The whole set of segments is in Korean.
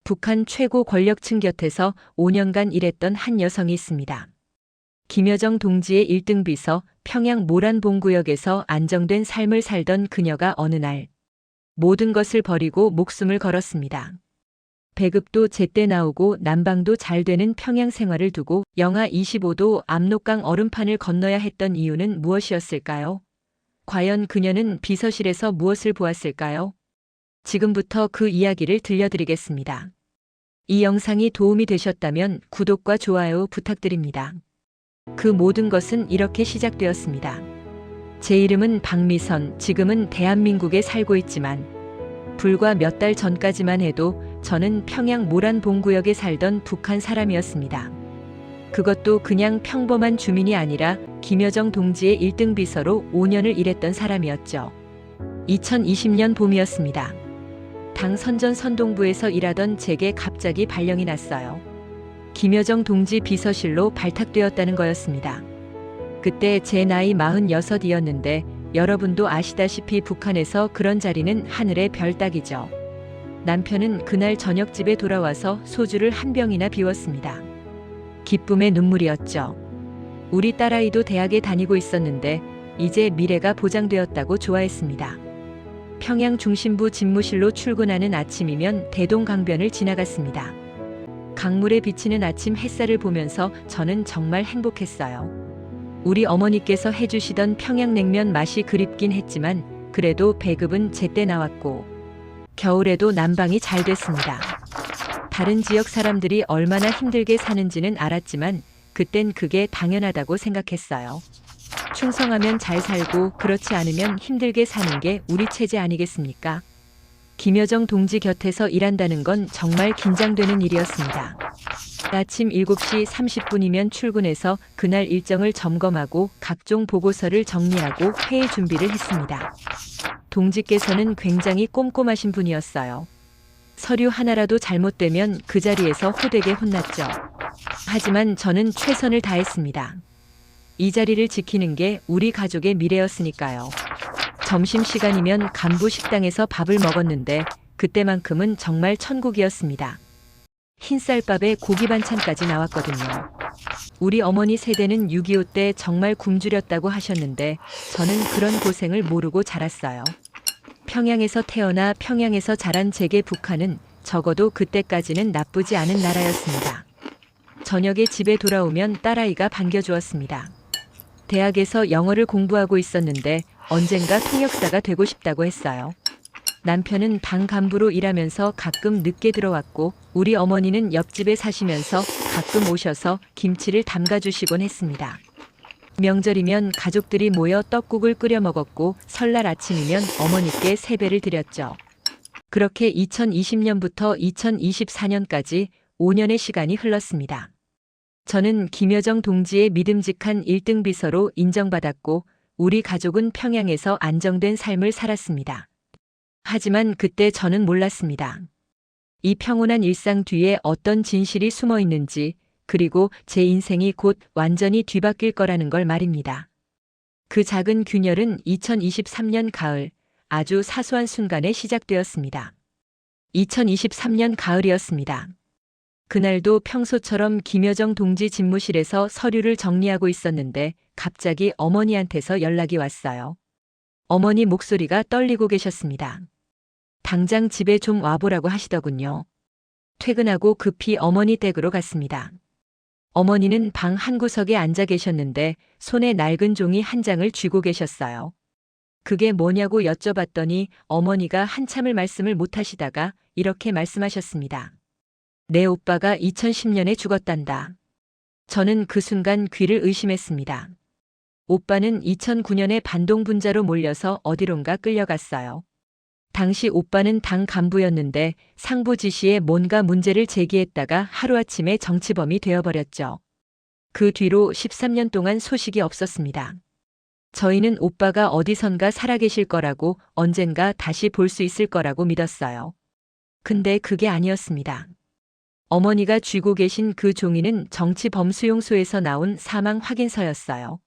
북한 최고 권력층 곁에서 5년간 일했던 한 여성이 있습니다. 김여정 동지의 1등 비서, 평양 모란봉구역에서 안정된 삶을 살던 그녀가 어느 날 모든 것을 버리고 목숨을 걸었습니다. 배급도 제때 나오고 난방도 잘 되는 평양 생활을 두고 영하 25도 압록강 얼음판을 건너야 했던 이유는 무엇이었을까요? 과연 그녀는 비서실에서 무엇을 보았을까요? 지금부터 그 이야기를 들려드리겠습니다. 이 영상이 도움이 되셨다면 구독과 좋아요 부탁드립니다. 그 모든 것은 이렇게 시작되었습니다. 제 이름은 박미선, 지금은 대한민국에 살고 있지만 불과 몇 달 전까지만 해도 저는 평양 모란봉구역에 살던 북한 사람이었습니다. 그것도 그냥 평범한 주민이 아니라 김여정 동지의 1등 비서로 5년을 일했던 사람이었죠. 2020년 봄이었습니다. 당 선전선동부에서 일하던 제게 갑자기 발령이 났어요. 김여정 동지 비서실로 발탁되었다는 거였습니다. 그때 제 나이 46이었는데 여러분도 아시다시피 북한에서 그런 자리는 하늘의 별 따기죠. 남편은 그날 저녁 집에 돌아와서 소주를 한 병이나 비웠습니다. 기쁨의 눈물이었죠. 우리 딸아이도 대학에 다니고 있었는데 이제 미래가 보장되었다고 좋아했습니다. 평양 중심부 집무실로 출근하는 아침이면 대동강변을 지나갔습니다. 강물에 비치는 아침 햇살을 보면서 저는 정말 행복했어요. 우리 어머니께서 해주시던 평양냉면 맛이 그립긴 했지만 그래도 배급은 제때 나왔고 겨울에도 난방이 잘 됐습니다. 다른 지역 사람들이 얼마나 힘들게 사는지는 알았지만 그땐 그게 당연하다고 생각했어요. 충성하면 잘 살고 그렇지 않으면 힘들게 사는 게 우리 체제 아니겠습니까? 김여정 동지 곁에서 일한다는 건 정말 긴장되는 일이었습니다. 아침 7시 30분이면 출근해서 그날 일정을 점검하고 각종 보고서를 정리하고 회의 준비를 했습니다. 동지께서는 굉장히 꼼꼼하신 분이었어요. 서류 하나라도 잘못되면 그 자리에서 호되게 혼났죠. 하지만 저는 최선을 다했습니다. 이 자리를 지키는 게 우리 가족의 미래였으니까요. 점심시간이면 간부 식당에서 밥을 먹었는데 그때만큼은 정말 천국이었습니다. 흰쌀밥에 고기 반찬까지 나왔거든요. 우리 어머니 세대는 6.25 때 정말 굶주렸다고 하셨는데 저는 그런 고생을 모르고 자랐어요. 평양에서 태어나 평양에서 자란 제게 북한은 적어도 그때까지는 나쁘지 않은 나라였습니다. 저녁에 집에 돌아오면 딸아이가 반겨주었습니다. 대학에서 영어를 공부하고 있었는데 언젠가 통역사가 되고 싶다고 했어요. 남편은 당 간부로 일하면서 가끔 늦게 들어왔고 우리 어머니는 옆집에 사시면서 가끔 오셔서 김치를 담가주시곤 했습니다. 명절이면 가족들이 모여 떡국을 끓여 먹었고 설날 아침이면 어머니께 세배를 드렸죠. 그렇게 2020년부터 2024년까지 5년의 시간이 흘렀습니다. 저는 김여정 동지의 믿음직한 1등 비서로 인정받았고 우리 가족은 평양에서 안정된 삶을 살았습니다. 하지만 그때 저는 몰랐습니다. 이 평온한 일상 뒤에 어떤 진실이 숨어 있는지, 그리고 제 인생이 곧 완전히 뒤바뀔 거라는 걸 말입니다. 그 작은 균열은 2023년 가을, 아주 사소한 순간에 시작되었습니다. 2023년 가을이었습니다. 그날도 평소처럼 김여정 동지 집무실에서 서류를 정리하고 있었는데 갑자기 어머니한테서 연락이 왔어요. 어머니 목소리가 떨리고 계셨습니다. 당장 집에 좀 와보라고 하시더군요. 퇴근하고 급히 어머니 댁으로 갔습니다. 어머니는 방 한구석에 앉아 계셨는데 손에 낡은 종이 한 장을 쥐고 계셨어요. 그게 뭐냐고 여쭤봤더니 어머니가 한참을 말씀을 못 하시다가 이렇게 말씀하셨습니다. 내 오빠가 2010년에 죽었단다. 저는 그 순간 귀를 의심했습니다. 오빠는 2009년에 반동분자로 몰려서 어디론가 끌려갔어요. 당시 오빠는 당 간부였는데 상부 지시에 뭔가 문제를 제기했다가 하루아침에 정치범이 되어버렸죠. 그 뒤로 13년 동안 소식이 없었습니다. 저희는 오빠가 어디선가 살아계실 거라고 언젠가 다시 볼 수 있을 거라고 믿었어요. 근데 그게 아니었습니다. 어머니가 쥐고 계신 그 종이는 정치범수용소에서 나온 사망 확인서였어요.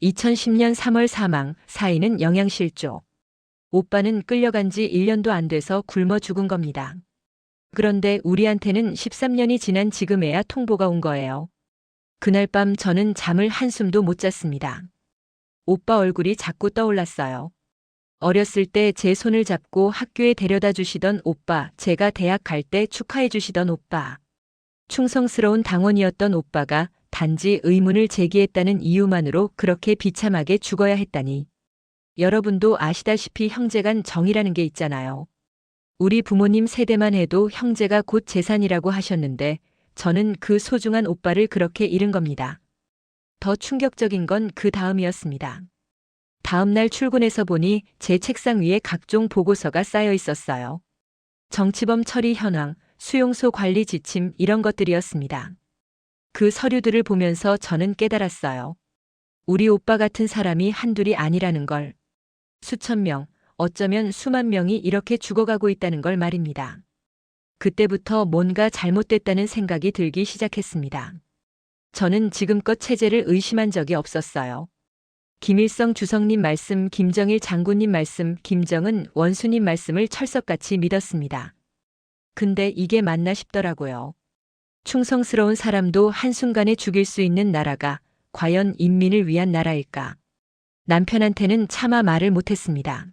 2010년 3월 사망, 사인은 영양실조. 오빠는 끌려간 지 1년도 안 돼서 굶어 죽은 겁니다. 그런데 우리한테는 13년이 지난 지금에야 통보가 온 거예요. 그날 밤 저는 잠을 한숨도 못 잤습니다. 오빠 얼굴이 자꾸 떠올랐어요. 어렸을 때 제 손을 잡고 학교에 데려다 주시던 오빠, 제가 대학 갈 때 축하해 주시던 오빠. 충성스러운 당원이었던 오빠가 단지 의문을 제기했다는 이유만으로 그렇게 비참하게 죽어야 했다니. 여러분도 아시다시피 형제간 정이라는 게 있잖아요. 우리 부모님 세대만 해도 형제가 곧 재산이라고 하셨는데 저는 그 소중한 오빠를 그렇게 잃은 겁니다. 더 충격적인 건 그 다음이었습니다. 다음 날 출근해서 보니 제 책상 위에 각종 보고서가 쌓여 있었어요. 정치범 처리 현황, 수용소 관리 지침 이런 것들이었습니다. 그 서류들을 보면서 저는 깨달았어요. 우리 오빠 같은 사람이 한둘이 아니라는 걸. 수천 명, 어쩌면 수만 명이 이렇게 죽어가고 있다는 걸 말입니다. 그때부터 뭔가 잘못됐다는 생각이 들기 시작했습니다. 저는 지금껏 체제를 의심한 적이 없었어요. 김일성 주석님 말씀, 김정일 장군님 말씀, 김정은 원수님 말씀을 철석같이 믿었습니다. 근데 이게 맞나 싶더라고요. 충성스러운 사람도 한순간에 죽일 수 있는 나라가 과연 인민을 위한 나라일까? 남편한테는 차마 말을 못했습니다.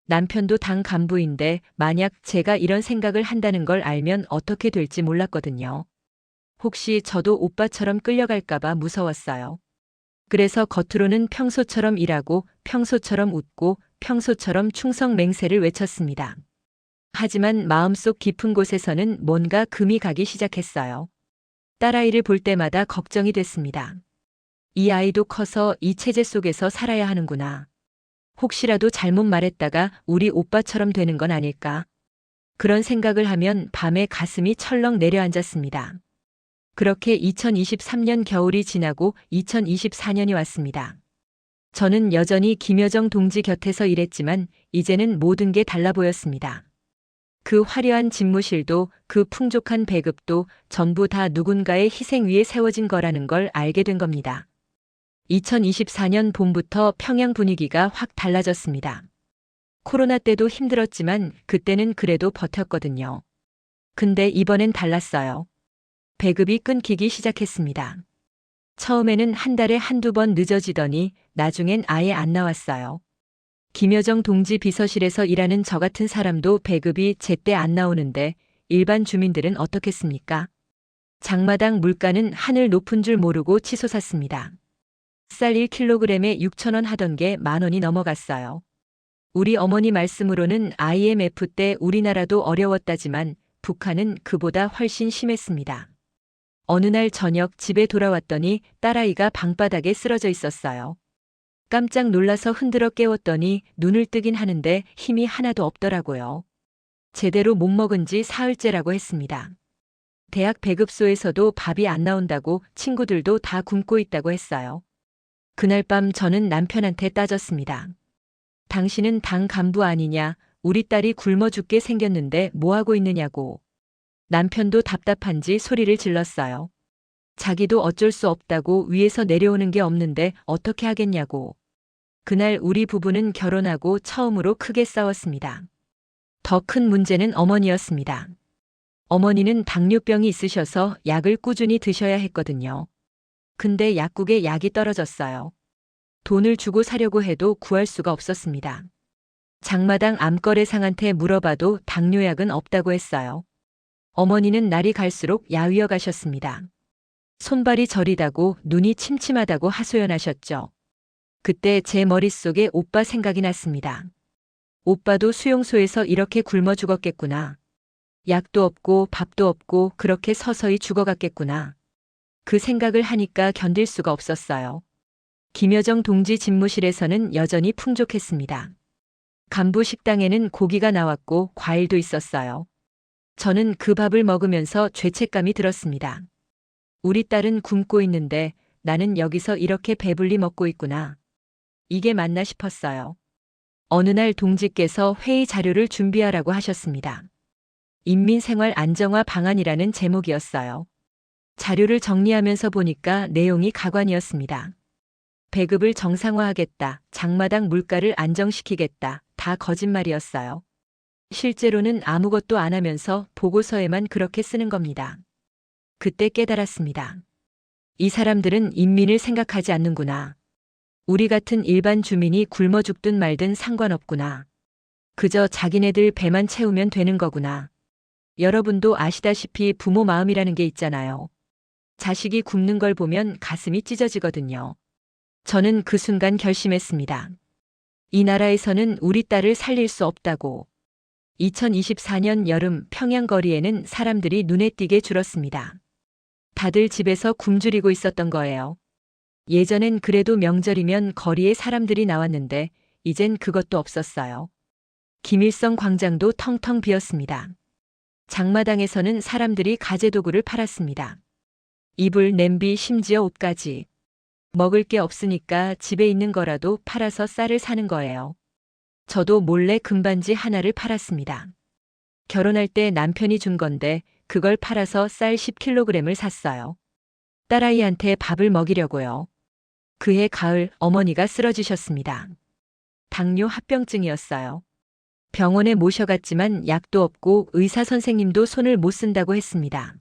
남편도 당 간부인데 만약 제가 이런 생각을 한다는 걸 알면 어떻게 될지 몰랐거든요. 혹시 저도 오빠처럼 끌려갈까봐 무서웠어요. 그래서 겉으로는 평소처럼 일하고 평소처럼 웃고 평소처럼 충성 맹세를 외쳤습니다. 하지만 마음속 깊은 곳에서는 뭔가 금이 가기 시작했어요. 딸아이를 볼 때마다 걱정이 됐습니다. 이 아이도 커서 이 체제 속에서 살아야 하는구나. 혹시라도 잘못 말했다가 우리 오빠처럼 되는 건 아닐까? 그런 생각을 하면 밤에 가슴이 철렁 내려앉았습니다. 그렇게 2023년 겨울이 지나고 2024년이 왔습니다. 저는 여전히 김여정 동지 곁에서 일했지만 이제는 모든 게 달라 보였습니다. 그 화려한 집무실도 그 풍족한 배급도 전부 다 누군가의 희생 위에 세워진 거라는 걸 알게 된 겁니다. 2024년 봄부터 평양 분위기가 확 달라졌습니다. 코로나 때도 힘들었지만 그때는 그래도 버텼거든요. 근데 이번엔 달랐어요. 배급이 끊기기 시작했습니다. 처음에는 한 달에 한두 번 늦어지더니 나중엔 아예 안 나왔어요. 김여정 동지 비서실에서 일하는 저 같은 사람도 배급이 제때 안 나오는데 일반 주민들은 어떻겠습니까? 장마당 물가는 하늘 높은 줄 모르고 치솟았습니다. 쌀 1kg에 6,000원 하던 게 10,000원이 넘어갔어요. 우리 어머니 말씀으로는 IMF 때 우리나라도 어려웠다지만 북한은 그보다 훨씬 심했습니다. 어느 날 저녁 집에 돌아왔더니 딸아이가 방바닥에 쓰러져 있었어요. 깜짝 놀라서 흔들어 깨웠더니 눈을 뜨긴 하는데 힘이 하나도 없더라고요. 제대로 못 먹은 지 사흘째라고 했습니다. 대학 배급소에서도 밥이 안 나온다고 친구들도 다 굶고 있다고 했어요. 그날 밤 저는 남편한테 따졌습니다. 당신은 당 간부 아니냐? 우리 딸이 굶어 죽게 생겼는데 뭐하고 있느냐고. 남편도 답답한지 소리를 질렀어요. 자기도 어쩔 수 없다고 위에서 내려오는 게 없는데 어떻게 하겠냐고. 그날 우리 부부는 결혼하고 처음으로 크게 싸웠습니다. 더 큰 문제는 어머니였습니다. 어머니는 당뇨병이 있으셔서 약을 꾸준히 드셔야 했거든요. 근데 약국에 약이 떨어졌어요. 돈을 주고 사려고 해도 구할 수가 없었습니다. 장마당 암거래상한테 물어봐도 당뇨약은 없다고 했어요. 어머니는 날이 갈수록 야위어 가셨습니다. 손발이 저리다고 눈이 침침하다고 하소연하셨죠. 그때 제 머릿속에 오빠 생각이 났습니다. 오빠도 수용소에서 이렇게 굶어 죽었겠구나. 약도 없고 밥도 없고 그렇게 서서히 죽어갔겠구나. 그 생각을 하니까 견딜 수가 없었어요. 김여정 동지 집무실에서는 여전히 풍족했습니다. 간부 식당에는 고기가 나왔고 과일도 있었어요. 저는 그 밥을 먹으면서 죄책감이 들었습니다. 우리 딸은 굶고 있는데 나는 여기서 이렇게 배불리 먹고 있구나. 이게 맞나 싶었어요. 어느 날 동지께서 회의 자료를 준비하라고 하셨습니다. 인민생활 안정화 방안이라는 제목이었어요. 자료를 정리하면서 보니까 내용이 가관이었습니다. 배급을 정상화하겠다, 장마당 물가를 안정시키겠다, 다 거짓말이었어요. 실제로는 아무것도 안 하면서 보고서에만 그렇게 쓰는 겁니다. 그때 깨달았습니다. 이 사람들은 인민을 생각하지 않는구나. 우리 같은 일반 주민이 굶어 죽든 말든 상관없구나. 그저 자기네들 배만 채우면 되는 거구나. 여러분도 아시다시피 부모 마음이라는 게 있잖아요. 자식이 굶는 걸 보면 가슴이 찢어지거든요. 저는 그 순간 결심했습니다. 이 나라에서는 우리 딸을 살릴 수 없다고. 2024년 여름 평양 거리에는 사람들이 눈에 띄게 줄었습니다. 다들 집에서 굶주리고 있었던 거예요. 예전엔 그래도 명절이면 거리에 사람들이 나왔는데 이젠 그것도 없었어요. 김일성 광장도 텅텅 비었습니다. 장마당에서는 사람들이 가재도구를 팔았습니다. 이불, 냄비, 심지어 옷까지. 먹을 게 없으니까 집에 있는 거라도 팔아서 쌀을 사는 거예요. 저도 몰래 금반지 하나를 팔았습니다. 결혼할 때 남편이 준 건데 그걸 팔아서 쌀 10kg을 샀어요. 딸아이한테 밥을 먹이려고요. 그해 가을 어머니가 쓰러지셨습니다. 당뇨 합병증이었어요. 병원에 모셔갔지만 약도 없고 의사 선생님도 손을 못 쓴다고 했습니다.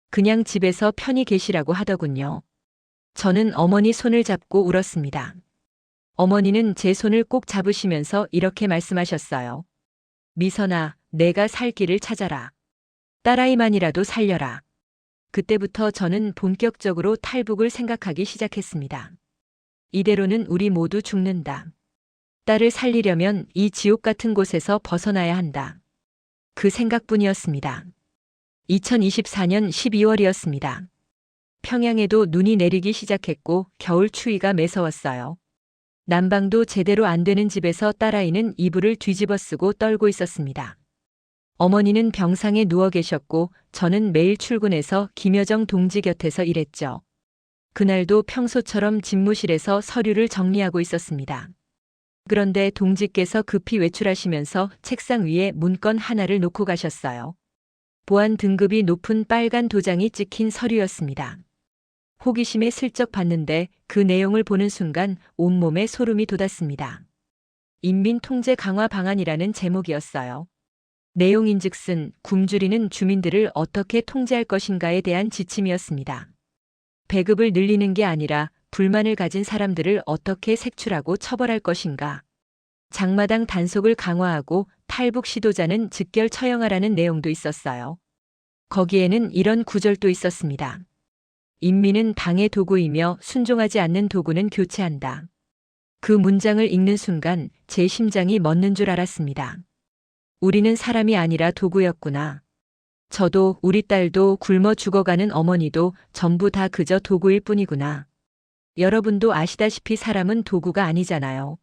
그냥 집에서 편히 계시라고 하더군요. 저는 어머니 손을 잡고 울었습니다. 어머니는 제 손을 꼭 잡으시면서 이렇게 말씀하셨어요. 미선아, 내가 살 길을 찾아라. 딸아이만이라도 살려라. 그때부터 저는 본격적으로 탈북을 생각하기 시작했습니다. 이대로는 우리 모두 죽는다. 딸을 살리려면 이 지옥 같은 곳에서 벗어나야 한다. 그 생각뿐이었습니다. 2024년 12월이었습니다. 평양에도 눈이 내리기 시작했고 겨울 추위가 매서웠어요. 난방도 제대로 안 되는 집에서 딸아이는 이불을 뒤집어 쓰고 떨고 있었습니다. 어머니는 병상에 누워 계셨고 저는 매일 출근해서 김여정 동지 곁에서 일했죠. 그날도 평소처럼 집무실에서 서류를 정리하고 있었습니다. 그런데 동지께서 급히 외출하시면서 책상 위에 문건 하나를 놓고 가셨어요. 보안 등급이 높은 빨간 도장이 찍힌 서류였습니다. 호기심에 슬쩍 봤는데 그 내용을 보는 순간 온몸에 소름이 돋았습니다. 인민통제 강화 방안이라는 제목이었어요. 내용인즉슨 굶주리는 주민들을 어떻게 통제할 것인가에 대한 지침이었습니다. 배급을 늘리는 게 아니라 불만을 가진 사람들을 어떻게 색출하고 처벌할 것인가. 장마당 단속을 강화하고 탈북 시도자는 즉결 처형하라는 내용도 있었어요. 거기에는 이런 구절도 있었습니다. 인민은 방해 도구이며 순종하지 않는 도구는 교체한다. 그 문장을 읽는 순간 제 심장이 멎는 줄 알았습니다. 우리는 사람이 아니라 도구였구나. 저도 우리 딸도 굶어 죽어가는 어머니도 전부 다 그저 도구일 뿐이구나. 여러분도 아시다시피 사람은 도구가 아니잖아요.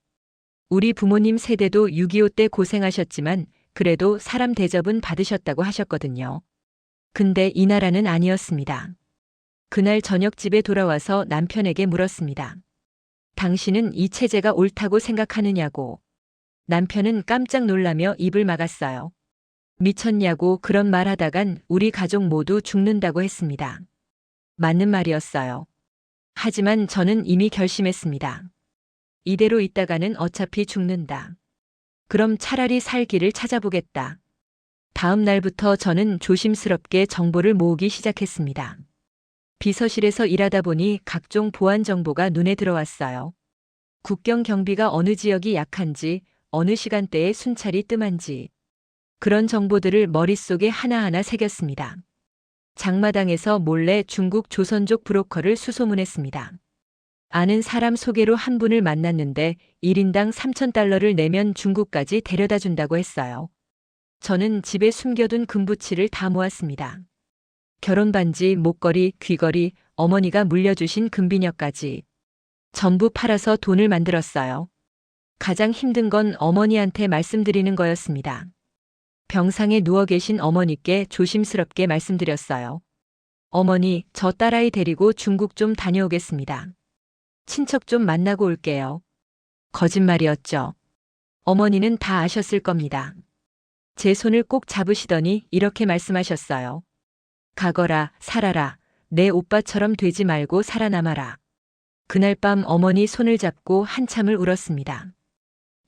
우리 부모님 세대도 6.25 때 고생하셨지만 그래도 사람 대접은 받으셨다고 하셨거든요. 근데 이 나라는 아니었습니다. 그날 저녁 집에 돌아와서 남편에게 물었습니다. 당신은 이 체제가 옳다고 생각하느냐고. 남편은 깜짝 놀라며 입을 막았어요. 미쳤냐고 그런 말 하다간 우리 가족 모두 죽는다고 했습니다. 맞는 말이었어요. 하지만 저는 이미 결심했습니다. 이대로 있다가는 어차피 죽는다. 그럼 차라리 살 길을 찾아보겠다. 다음 날부터 저는 조심스럽게 정보를 모으기 시작했습니다. 비서실에서 일하다 보니 각종 보안 정보가 눈에 들어왔어요. 국경 경비가 어느 지역이 약한지, 어느 시간대에 순찰이 뜸한지. 그런 정보들을 머릿속에 하나하나 새겼습니다. 장마당에서 몰래 중국 조선족 브로커를 수소문했습니다. 아는 사람 소개로 한 분을 만났는데 1인당 3,000달러를 내면 중국까지 데려다 준다고 했어요. 저는 집에 숨겨둔 금부치를 다 모았습니다. 결혼 반지, 목걸이, 귀걸이, 어머니가 물려주신 금비녀까지. 전부 팔아서 돈을 만들었어요. 가장 힘든 건 어머니한테 말씀드리는 거였습니다. 병상에 누워 계신 어머니께 조심스럽게 말씀드렸어요. 어머니, 저 딸아이 데리고 중국 좀 다녀오겠습니다. 친척 좀 만나고 올게요. 거짓말이었죠. 어머니는 다 아셨을 겁니다. 제 손을 꼭 잡으시더니 이렇게 말씀하셨어요. 가거라, 살아라. 내 오빠처럼 되지 말고 살아남아라. 그날 밤 어머니 손을 잡고 한참을 울었습니다.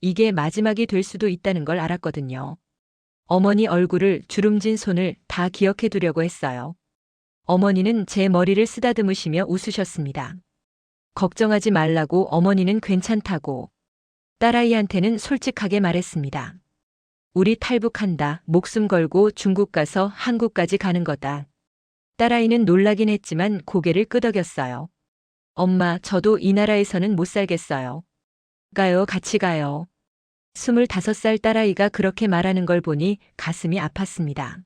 이게 마지막이 될 수도 있다는 걸 알았거든요. 어머니 얼굴을 주름진 손을 다 기억해 두려고 했어요. 어머니는 제 머리를 쓰다듬으시며 웃으셨습니다. 걱정하지 말라고 어머니는 괜찮다고. 딸아이한테는 솔직하게 말했습니다. 우리 탈북한다. 목숨 걸고 중국 가서 한국까지 가는 거다. 딸아이는 놀라긴 했지만 고개를 끄덕였어요. 엄마, 저도 이 나라에서는 못 살겠어요. 가요, 같이 가요. 25살 딸아이가 그렇게 말하는 걸 보니 가슴이 아팠습니다.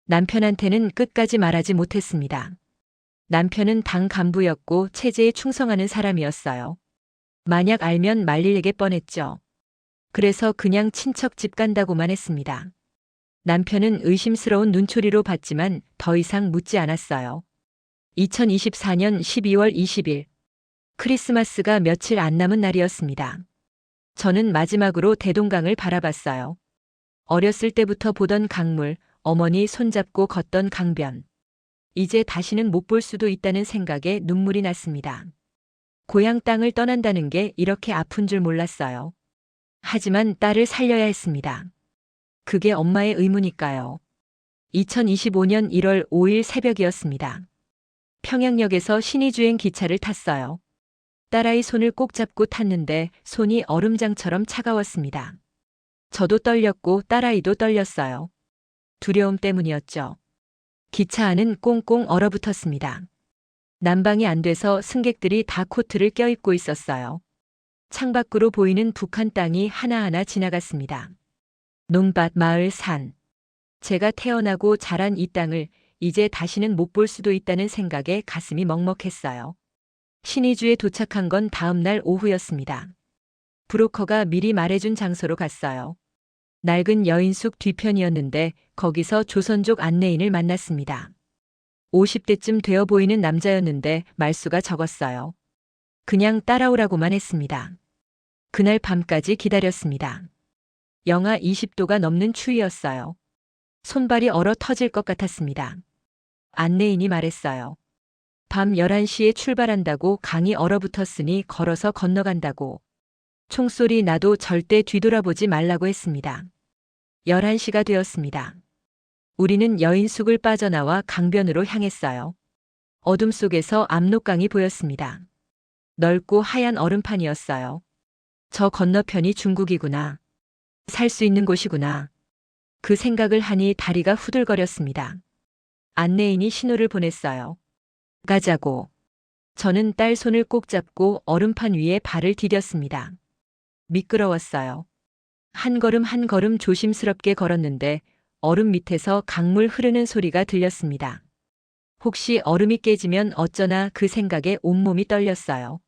남편한테는 끝까지 말하지 못했습니다. 남편은 당 간부였고 체제에 충성하는 사람이었어요. 만약 알면 말리게 뻔했죠. 그래서 그냥 친척 집 간다고만 했습니다. 남편은 의심스러운 눈초리로 봤지만 더 이상 묻지 않았어요. 2024년 12월 20일. 크리스마스가 며칠 안 남은 날이었습니다. 저는 마지막으로 대동강을 바라봤어요. 어렸을 때부터 보던 강물, 어머니 손잡고 걷던 강변. 이제 다시는 못 볼 수도 있다는 생각에 눈물이 났습니다. 고향 땅을 떠난다는 게 이렇게 아픈 줄 몰랐어요. 하지만 딸을 살려야 했습니다. 그게 엄마의 의무니까요. 2025년 1월 5일 새벽이었습니다. 평양역에서 신의주행 기차를 탔어요. 딸아이 손을 꼭 잡고 탔는데 손이 얼음장처럼 차가웠습니다. 저도 떨렸고 딸아이도 떨렸어요. 두려움 때문이었죠. 기차 안은 꽁꽁 얼어붙었습니다. 난방이 안 돼서 승객들이 다 코트를 껴입고 있었어요. 창밖으로 보이는 북한 땅이 하나하나 지나갔습니다. 논밭, 마을, 산. 제가 태어나고 자란 이 땅을 이제 다시는 못 볼 수도 있다는 생각에 가슴이 먹먹했어요. 신의주에 도착한 건 다음 날 오후였습니다. 브로커가 미리 말해준 장소로 갔어요. 낡은 여인숙 뒤편이었는데 거기서 조선족 안내인을 만났습니다. 50대쯤 되어 보이는 남자였는데 말수가 적었어요. 그냥 따라오라고만 했습니다. 그날 밤까지 기다렸습니다. 영하 20도가 넘는 추위였어요. 손발이 얼어 터질 것 같았습니다. 안내인이 말했어요. 밤 11시에 출발한다고 강이 얼어붙었으니 걸어서 건너간다고. 총소리 나도 절대 뒤돌아보지 말라고 했습니다. 11시가 되었습니다. 우리는 여인숙을 빠져나와 강변으로 향했어요. 어둠 속에서 압록강이 보였습니다. 넓고 하얀 얼음판이었어요. 저 건너편이 중국이구나. 살 수 있는 곳이구나. 그 생각을 하니 다리가 후들거렸습니다. 안내인이 신호를 보냈어요. 가자고. 저는 딸 손을 꼭 잡고 얼음판 위에 발을 디뎠습니다. 미끄러웠어요. 한 걸음 한 걸음 조심스럽게 걸었는데 얼음 밑에서 강물 흐르는 소리가 들렸습니다. 혹시 얼음이 깨지면 어쩌나 그 생각에 온몸이 떨렸어요.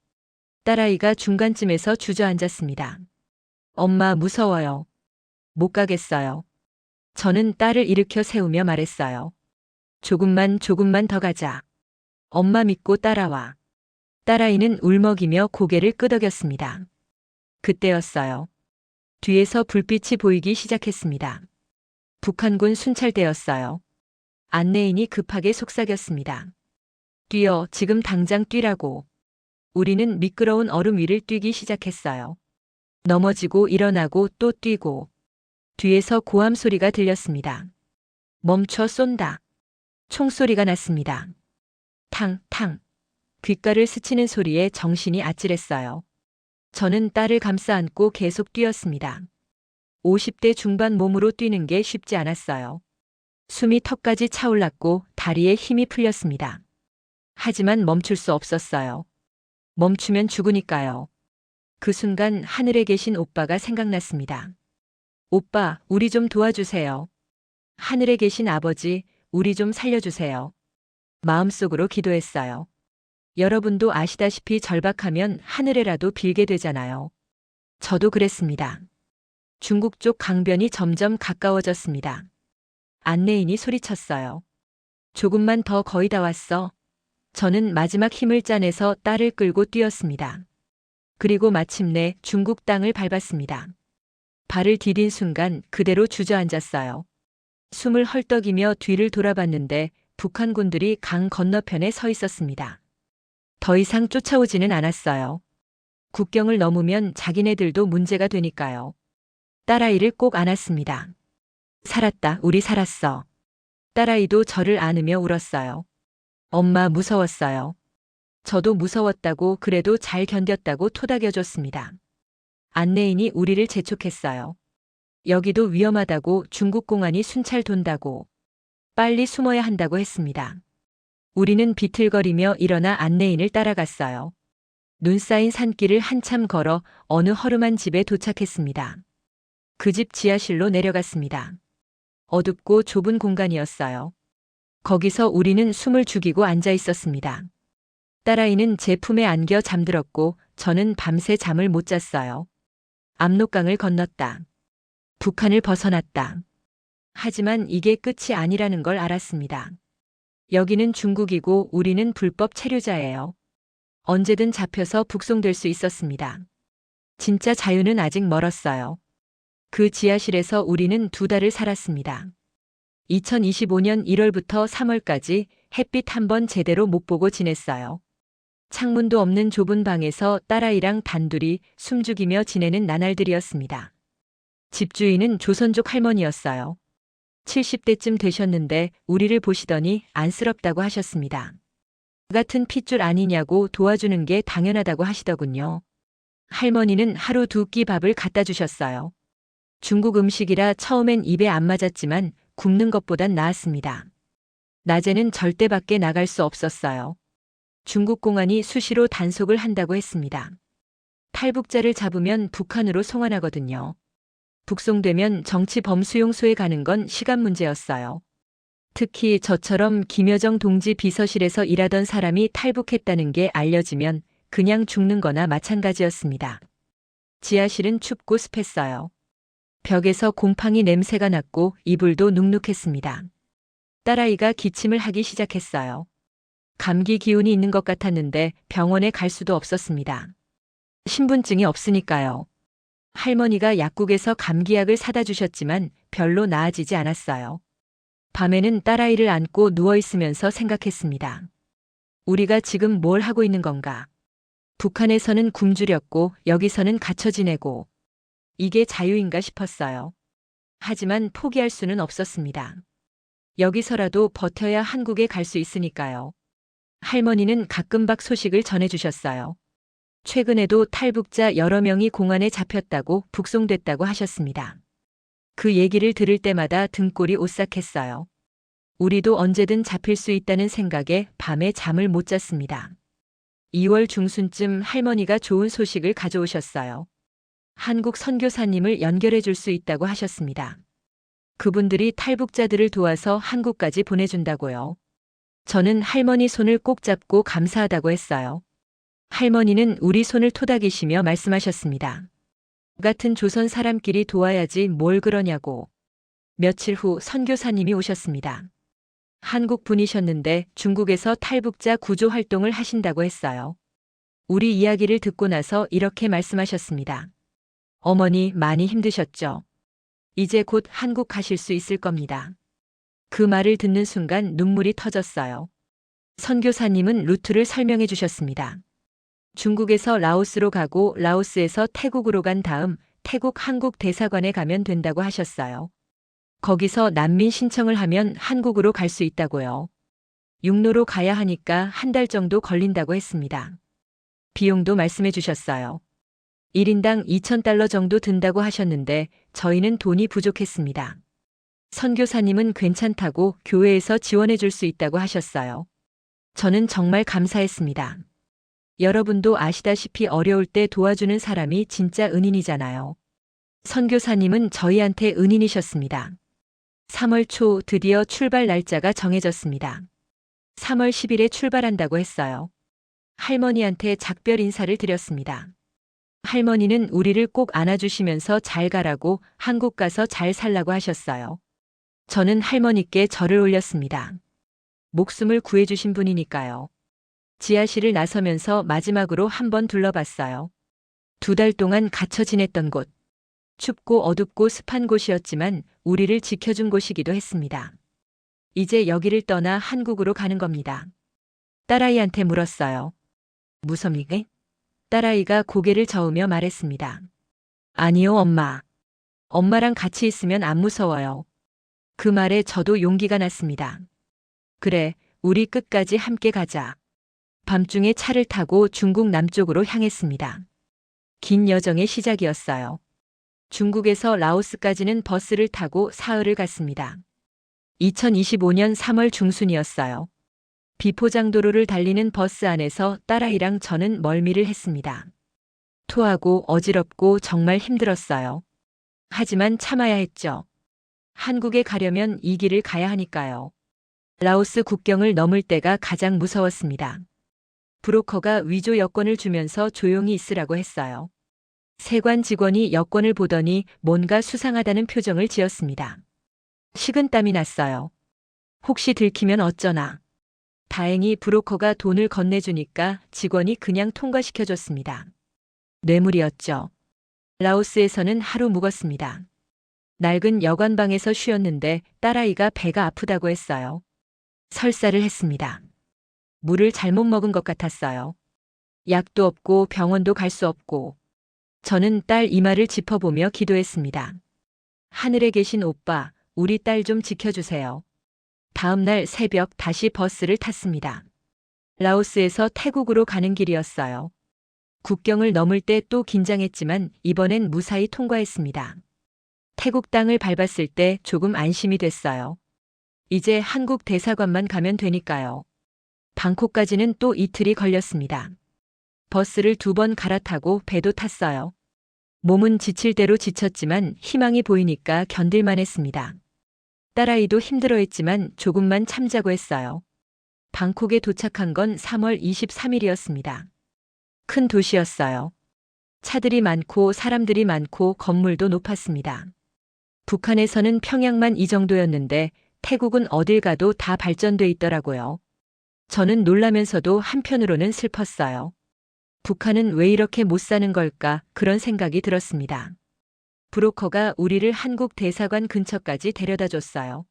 딸아이가 중간쯤에서 주저앉았습니다. 엄마, 무서워요. 못 가겠어요. 저는 딸을 일으켜 세우며 말했어요. 조금만 더 가자. 엄마 믿고 따라와. 딸아이는 울먹이며 고개를 끄덕였습니다. 그때였어요. 뒤에서 불빛이 보이기 시작했습니다. 북한군 순찰대였어요. 안내인이 급하게 속삭였습니다. 뛰어, 지금 당장 뛰라고. 우리는 미끄러운 얼음 위를 뛰기 시작했어요. 넘어지고 일어나고 또 뛰고. 뒤에서 고함 소리가 들렸습니다. 멈춰 쏜다. 총소리가 났습니다. 탕, 탕. 귓가를 스치는 소리에 정신이 아찔했어요. 저는 딸을 감싸 안고 계속 뛰었습니다. 50대 중반 몸으로 뛰는 게 쉽지 않았어요. 숨이 턱까지 차올랐고 다리에 힘이 풀렸습니다. 하지만 멈출 수 없었어요. 멈추면 죽으니까요. 그 순간 하늘에 계신 오빠가 생각났습니다. 오빠, 우리 좀 도와주세요. 하늘에 계신 아버지, 우리 좀 살려주세요. 마음속으로 기도했어요. 여러분도 아시다시피 절박하면 하늘에라도 빌게 되잖아요. 저도 그랬습니다. 중국 쪽 강변이 점점 가까워졌습니다. 안내인이 소리쳤어요. 조금만 더, 거의 다 왔어. 저는 마지막 힘을 짜내서 딸을 끌고 뛰었습니다. 그리고 마침내 중국 땅을 밟았습니다. 발을 디딘 순간 그대로 주저앉았어요. 숨을 헐떡이며 뒤를 돌아봤는데 북한군들이 강 건너편에 서 있었습니다. 더 이상 쫓아오지는 않았어요. 국경을 넘으면 자기네들도 문제가 되니까요. 딸아이를 꼭 안았습니다. 살았다, 우리 살았어. 딸아이도 저를 안으며 울었어요. 엄마 무서웠어요. 저도 무서웠다고 그래도 잘 견뎠다고 토닥여줬습니다. 안내인이 우리를 재촉했어요. 여기도 위험하다고 중국 공안이 순찰 돈다고 빨리 숨어야 한다고 했습니다. 우리는 비틀거리며 일어나 안내인을 따라갔어요. 눈 쌓인 산길을 한참 걸어 어느 허름한 집에 도착했습니다. 그 집 지하실로 내려갔습니다. 어둡고 좁은 공간이었어요. 거기서 우리는 숨을 죽이고 앉아 있었습니다. 딸아이는 제 품에 안겨 잠들었고 저는 밤새 잠을 못 잤어요. 압록강을 건넜다. 북한을 벗어났다. 하지만 이게 끝이 아니라는 걸 알았습니다. 여기는 중국이고 우리는 불법 체류자예요. 언제든 잡혀서 북송될 수 있었습니다. 진짜 자유는 아직 멀었어요. 그 지하실에서 우리는 2달을 살았습니다. 2025년 1월부터 3월까지 햇빛 한 번 제대로 못 보고 지냈어요. 창문도 없는 좁은 방에서 딸아이랑 단둘이 숨죽이며 지내는 나날들이었습니다. 집주인은 조선족 할머니였어요. 70대쯤 되셨는데 우리를 보시더니 안쓰럽다고 하셨습니다. 같은 핏줄 아니냐고 도와주는 게 당연하다고 하시더군요. 할머니는 하루 2끼 밥을 갖다 주셨어요. 중국 음식이라 처음엔 입에 안 맞았지만 굶는 것보단 나았습니다. 낮에는 절대 밖에 나갈 수 없었어요. 중국 공안이 수시로 단속을 한다고 했습니다. 탈북자를 잡으면 북한으로 송환하거든요. 북송되면 정치범수용소에 가는 건 시간 문제였어요. 특히 저처럼 김여정 동지 비서실에서 일하던 사람이 탈북했다는 게 알려지면 그냥 죽는 거나 마찬가지였습니다. 지하실은 춥고 습했어요. 벽에서 곰팡이 냄새가 났고 이불도 눅눅했습니다. 딸아이가 기침을 하기 시작했어요. 감기 기운이 있는 것 같았는데 병원에 갈 수도 없었습니다. 신분증이 없으니까요. 할머니가 약국에서 감기약을 사다 주셨지만 별로 나아지지 않았어요. 밤에는 딸아이를 안고 누워있으면서 생각했습니다. 우리가 지금 뭘 하고 있는 건가? 북한에서는 굶주렸고 여기서는 갇혀 지내고 이게 자유인가 싶었어요. 하지만 포기할 수는 없었습니다. 여기서라도 버텨야 한국에 갈 수 있으니까요. 할머니는 가끔박 소식을 전해주셨어요. 최근에도 탈북자 여러 명이 공안에 잡혔다고 북송됐다고 하셨습니다. 그 얘기를 들을 때마다 등골이 오싹했어요. 우리도 언제든 잡힐 수 있다는 생각에 밤에 잠을 못 잤습니다. 2월 중순쯤 할머니가 좋은 소식을 가져오셨어요. 한국 선교사님을 연결해 줄 수 있다고 하셨습니다. 그분들이 탈북자들을 도와서 한국까지 보내준다고요. 저는 할머니 손을 꼭 잡고 감사하다고 했어요. 할머니는 우리 손을 토닥이시며 말씀하셨습니다. 같은 조선 사람끼리 도와야지 뭘 그러냐고. 며칠 후 선교사님이 오셨습니다. 한국 분이셨는데 중국에서 탈북자 구조 활동을 하신다고 했어요. 우리 이야기를 듣고 나서 이렇게 말씀하셨습니다. 어머니 많이 힘드셨죠? 이제 곧 한국 가실 수 있을 겁니다. 그 말을 듣는 순간 눈물이 터졌어요. 선교사님은 루트를 설명해 주셨습니다. 중국에서 라오스로 가고 라오스에서 태국으로 간 다음 태국 한국 대사관에 가면 된다고 하셨어요. 거기서 난민 신청을 하면 한국으로 갈 수 있다고요. 육로로 가야 하니까 1달 정도 걸린다고 했습니다. 비용도 말씀해 주셨어요. 1인당 2,000달러 정도 든다고 하셨는데 저희는 돈이 부족했습니다. 선교사님은 괜찮다고 교회에서 지원해 줄 수 있다고 하셨어요. 저는 정말 감사했습니다. 여러분도 아시다시피 어려울 때 도와주는 사람이 진짜 은인이잖아요. 선교사님은 저희한테 은인이셨습니다. 3월 초 드디어 출발 날짜가 정해졌습니다. 3월 10일에 출발한다고 했어요. 할머니한테 작별 인사를 드렸습니다. 할머니는 우리를 꼭 안아주시면서 잘 가라고 한국 가서 잘 살라고 하셨어요. 저는 할머니께 절을 올렸습니다. 목숨을 구해주신 분이니까요. 지하실을 나서면서 마지막으로 한번 둘러봤어요. 2달 동안 갇혀 지냈던 곳. 춥고 어둡고 습한 곳이었지만 우리를 지켜준 곳이기도 했습니다. 이제 여기를 떠나 한국으로 가는 겁니다. 딸아이한테 물었어요. 무섭니게? 딸아이가 고개를 저으며 말했습니다. 아니요, 엄마. 엄마랑 같이 있으면 안 무서워요. 그 말에 저도 용기가 났습니다. 그래, 우리 끝까지 함께 가자. 밤중에 차를 타고 중국 남쪽으로 향했습니다. 긴 여정의 시작이었어요. 중국에서 라오스까지는 버스를 타고 사흘을 갔습니다. 2025년 3월 중순이었어요. 비포장도로를 달리는 버스 안에서 딸아이랑 저는 멀미를 했습니다. 토하고 어지럽고 정말 힘들었어요. 하지만 참아야 했죠. 한국에 가려면 이 길을 가야 하니까요. 라오스 국경을 넘을 때가 가장 무서웠습니다. 브로커가 위조 여권을 주면서 조용히 있으라고 했어요. 세관 직원이 여권을 보더니 뭔가 수상하다는 표정을 지었습니다. 식은땀이 났어요. 혹시 들키면 어쩌나. 다행히 브로커가 돈을 건네주니까 직원이 그냥 통과시켜줬습니다. 뇌물이었죠. 라오스에서는 하루 묵었습니다. 낡은 여관방에서 쉬었는데 딸아이가 배가 아프다고 했어요. 설사를 했습니다. 물을 잘못 먹은 것 같았어요. 약도 없고 병원도 갈 수 없고. 저는 딸 이마를 짚어보며 기도했습니다. 하늘에 계신 오빠, 우리 딸 좀 지켜주세요. 다음 날 새벽 다시 버스를 탔습니다. 라오스에서 태국으로 가는 길이었어요. 국경을 넘을 때 또 긴장했지만 이번엔 무사히 통과했습니다. 태국 땅을 밟았을 때 조금 안심이 됐어요. 이제 한국 대사관만 가면 되니까요. 방콕까지는 또 이틀이 걸렸습니다. 버스를 2번 갈아타고 배도 탔어요. 몸은 지칠 대로 지쳤지만 희망이 보이니까 견딜만 했습니다. 딸아이도 힘들어했지만 조금만 참자고 했어요. 방콕에 도착한 건 3월 23일이었습니다. 큰 도시였어요. 차들이 많고 사람들이 많고 건물도 높았습니다. 북한에서는 평양만 이 정도였는데 태국은 어딜 가도 다 발전돼 있더라고요. 저는 놀라면서도 한편으로는 슬펐어요. 북한은 왜 이렇게 못 사는 걸까 그런 생각이 들었습니다. 브로커가 우리를 한국 대사관 근처까지 데려다 줬어요.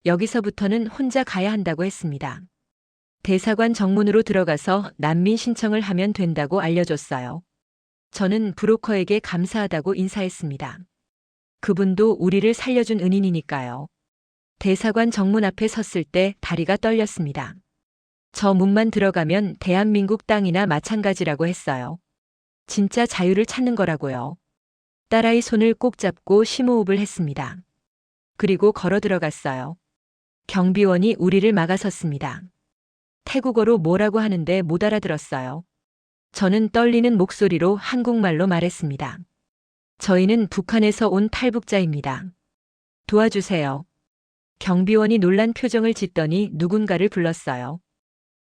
여기서부터는 혼자 가야 한다고 했습니다. 대사관 정문으로 들어가서 난민 신청을 하면 된다고 알려줬어요. 저는 브로커에게 감사하다고 인사했습니다. 그분도 우리를 살려준 은인이니까요. 대사관 정문 앞에 섰을 때 다리가 떨렸습니다. 저 문만 들어가면 대한민국 땅이나 마찬가지라고 했어요. 진짜 자유를 찾는 거라고요. 딸아이 손을 꼭 잡고 심호흡을 했습니다. 그리고 걸어 들어갔어요. 경비원이 우리를 막아섰습니다. 태국어로 뭐라고 하는데 못 알아들었어요. 저는 떨리는 목소리로 한국말로 말했습니다. 저희는 북한에서 온 탈북자입니다. 도와주세요. 경비원이 놀란 표정을 짓더니 누군가를 불렀어요.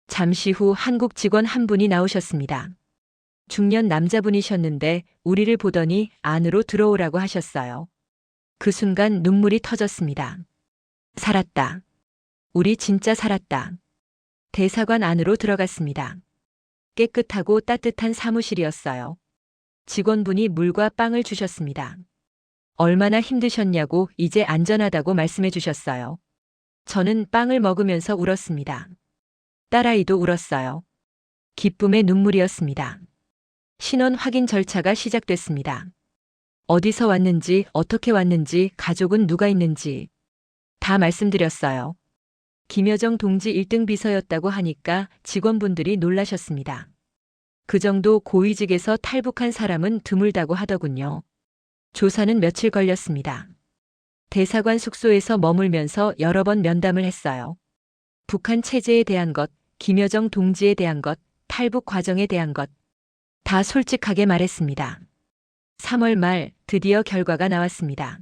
잠시 후 한국 직원 한 분이 나오셨습니다. 중년 남자분이셨는데 우리를 보더니 안으로 들어오라고 하셨어요. 그 순간 눈물이 터졌습니다. 살았다. 우리 진짜 살았다. 대사관 안으로 들어갔습니다. 깨끗하고 따뜻한 사무실이었어요. 직원분이 물과 빵을 주셨습니다. 얼마나 힘드셨냐고 이제 안전하다고 말씀해 주셨어요. 저는 빵을 먹으면서 울었습니다. 딸아이도 울었어요. 기쁨의 눈물이었습니다. 신원 확인 절차가 시작됐습니다. 어디서 왔는지, 어떻게 왔는지, 가족은 누가 있는지 다 말씀드렸어요. 김여정 동지 1등 비서였다고 하니까 직원분들이 놀라셨습니다. 그 정도 고위직에서 탈북한 사람은 드물다고 하더군요. 조사는 며칠 걸렸습니다. 대사관 숙소에서 머물면서 여러 번 면담을 했어요. 북한 체제에 대한 것, 김여정 동지에 대한 것, 탈북 과정에 대한 것, 다 솔직하게 말했습니다. 3월 말 드디어 결과가 나왔습니다.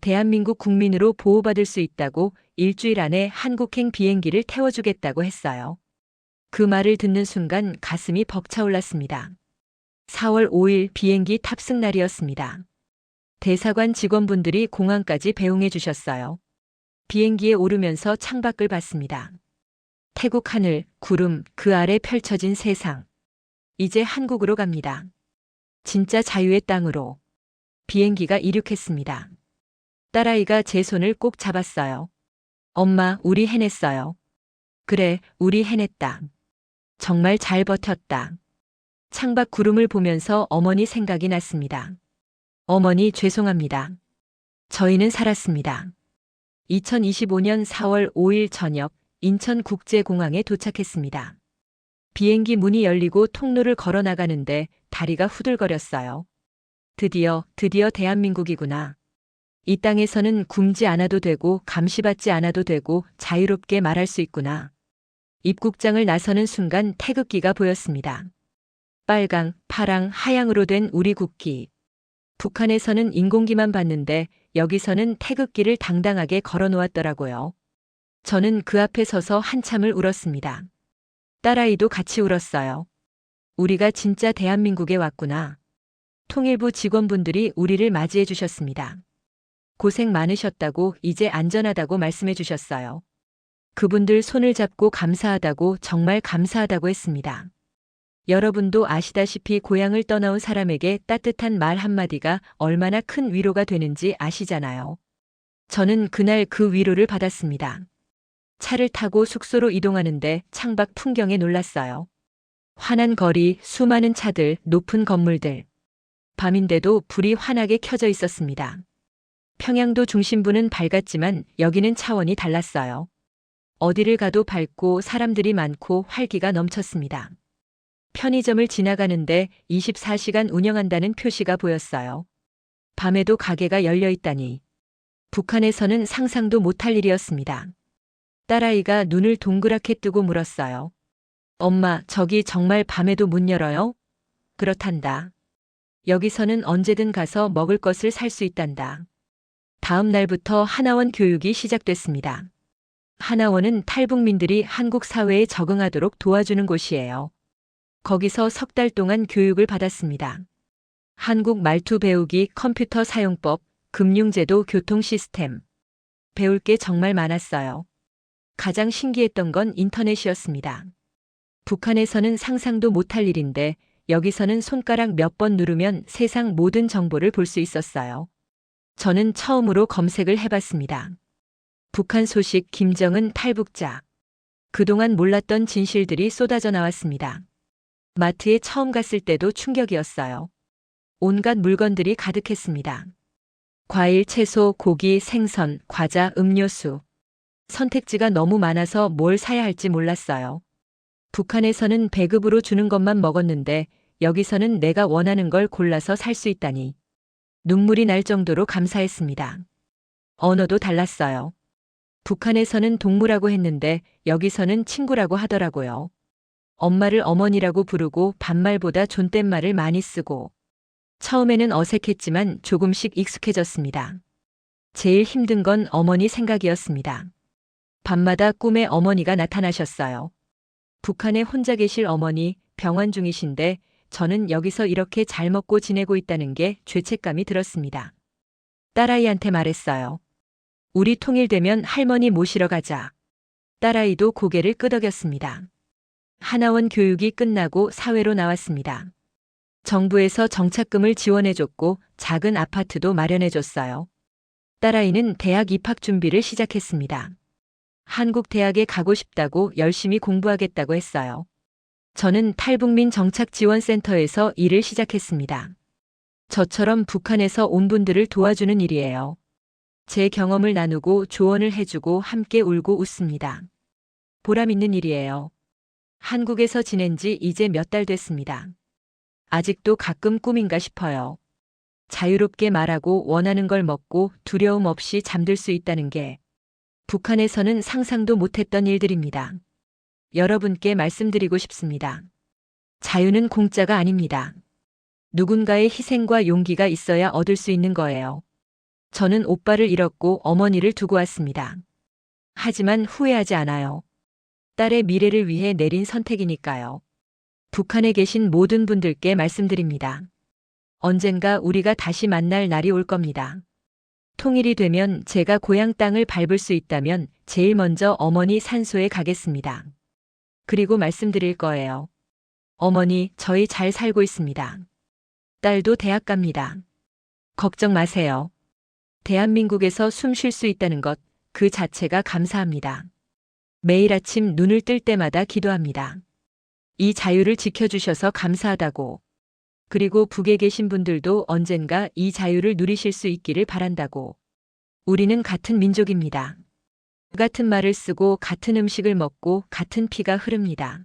대한민국 국민으로 보호받을 수 있다고 일주일 안에 한국행 비행기를 태워주겠다고 했어요. 그 말을 듣는 순간 가슴이 벅차올랐습니다. 4월 5일 비행기 탑승 날이었습니다. 대사관 직원분들이 공항까지 배웅해 주셨어요. 비행기에 오르면서 창밖을 봤습니다. 태국 하늘, 구름, 그 아래 펼쳐진 세상. 이제 한국으로 갑니다. 진짜 자유의 땅으로. 비행기가 이륙했습니다. 딸아이가 제 손을 꼭 잡았어요. 엄마, 우리 해냈어요. 그래, 우리 해냈다. 정말 잘 버텼다. 창밖 구름을 보면서 어머니 생각이 났습니다. 어머니 죄송합니다. 저희는 살았습니다. 2025년 4월 5일 저녁 인천국제공항에 도착했습니다. 비행기 문이 열리고 통로를 걸어 나가는데 다리가 후들거렸어요. 드디어 대한민국이구나. 이 땅에서는 굶지 않아도 되고 감시받지 않아도 되고 자유롭게 말할 수 있구나. 입국장을 나서는 순간 태극기가 보였습니다. 빨강, 파랑, 하양으로 된 우리 국기. 북한에서는 인공기만 봤는데 여기서는 태극기를 당당하게 걸어 놓았더라고요. 저는 그 앞에 서서 한참을 울었습니다. 딸아이도 같이 울었어요. 우리가 진짜 대한민국에 왔구나. 통일부 직원분들이 우리를 맞이해 주셨습니다. 고생 많으셨다고 이제 안전하다고 말씀해 주셨어요. 그분들 손을 잡고 감사하다고 정말 감사하다고 했습니다. 여러분도 아시다시피 고향을 떠나온 사람에게 따뜻한 말 한마디가 얼마나 큰 위로가 되는지 아시잖아요. 저는 그날 그 위로를 받았습니다. 차를 타고 숙소로 이동하는데 창밖 풍경에 놀랐어요. 환한 거리, 수많은 차들, 높은 건물들. 밤인데도 불이 환하게 켜져 있었습니다. 평양도 중심부는 밝았지만 여기는 차원이 달랐어요. 어디를 가도 밝고 사람들이 많고 활기가 넘쳤습니다. 편의점을 지나가는데 24시간 운영한다는 표시가 보였어요. 밤에도 가게가 열려 있다니. 북한에서는 상상도 못할 일이었습니다. 딸아이가 눈을 동그랗게 뜨고 물었어요. 엄마, 저기 정말 밤에도 문 열어요? 그렇단다. 여기서는 언제든 가서 먹을 것을 살 수 있단다. 다음 날부터 하나원 교육이 시작됐습니다. 하나원은 탈북민들이 한국 사회에 적응하도록 도와주는 곳이에요. 거기서 석 달 동안 교육을 받았습니다. 한국 말투 배우기, 컴퓨터 사용법, 금융제도, 교통 시스템. 배울 게 정말 많았어요. 가장 신기했던 건 인터넷이었습니다. 북한에서는 상상도 못할 일인데 여기서는 손가락 몇 번 누르면 세상 모든 정보를 볼 수 있었어요. 저는 처음으로 검색을 해봤습니다. 북한 소식, 김정은 탈북자. 그동안 몰랐던 진실들이 쏟아져 나왔습니다. 마트에 처음 갔을 때도 충격이었어요. 온갖 물건들이 가득했습니다. 과일, 채소, 고기, 생선, 과자, 음료수. 선택지가 너무 많아서 뭘 사야 할지 몰랐어요. 북한에서는 배급으로 주는 것만 먹었는데 여기서는 내가 원하는 걸 골라서 살 수 있다니. 눈물이 날 정도로 감사했습니다. 언어도 달랐어요. 북한에서는 동무라고 했는데 여기서는 친구라고 하더라고요. 엄마를 어머니라고 부르고 반말보다 존댓말을 많이 쓰고. 처음에는 어색했지만 조금씩 익숙해졌습니다. 제일 힘든 건 어머니 생각이었습니다. 밤마다 꿈에 어머니가 나타나셨어요. 북한에 혼자 계실 어머니, 병원 중이신데 저는 여기서 이렇게 잘 먹고 지내고 있다는 게 죄책감이 들었습니다. 딸아이한테 말했어요. 우리 통일되면 할머니 모시러 가자. 딸아이도 고개를 끄덕였습니다. 하나원 교육이 끝나고 사회로 나왔습니다. 정부에서 정착금을 지원해줬고 작은 아파트도 마련해줬어요. 딸아이는 대학 입학 준비를 시작했습니다. 한국 대학에 가고 싶다고 열심히 공부하겠다고 했어요. 저는 탈북민 정착지원센터에서 일을 시작했습니다. 저처럼 북한에서 온 분들을 도와주는 일이에요. 제 경험을 나누고 조언을 해주고 함께 울고 웃습니다. 보람 있는 일이에요. 한국에서 지낸 지 이제 몇 달 됐습니다. 아직도 가끔 꿈인가 싶어요. 자유롭게 말하고 원하는 걸 먹고 두려움 없이 잠들 수 있다는 게 북한에서는 상상도 못했던 일들입니다. 여러분께 말씀드리고 싶습니다. 자유는 공짜가 아닙니다. 누군가의 희생과 용기가 있어야 얻을 수 있는 거예요. 저는 오빠를 잃었고 어머니를 두고 왔습니다. 하지만 후회하지 않아요. 딸의 미래를 위해 내린 선택이니까요. 북한에 계신 모든 분들께 말씀드립니다. 언젠가 우리가 다시 만날 날이 올 겁니다. 통일이 되면 제가 고향 땅을 밟을 수 있다면 제일 먼저 어머니 산소에 가겠습니다. 그리고 말씀드릴 거예요. 어머니, 저희 잘 살고 있습니다. 딸도 대학 갑니다. 걱정 마세요. 대한민국에서 숨 쉴 수 있다는 것, 그 자체가 감사합니다. 매일 아침 눈을 뜰 때마다 기도합니다. 이 자유를 지켜주셔서 감사하다고. 그리고 북에 계신 분들도 언젠가 이 자유를 누리실 수 있기를 바란다고. 우리는 같은 민족입니다. 같은 말을 쓰고 같은 음식을 먹고 같은 피가 흐릅니다.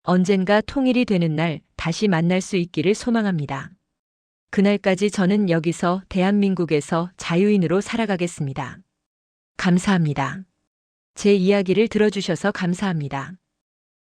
언젠가 통일이 되는 날 다시 만날 수 있기를 소망합니다. 그날까지 저는 여기서 대한민국에서 자유인으로 살아가겠습니다. 감사합니다. 제 이야기를 들어주셔서 감사합니다.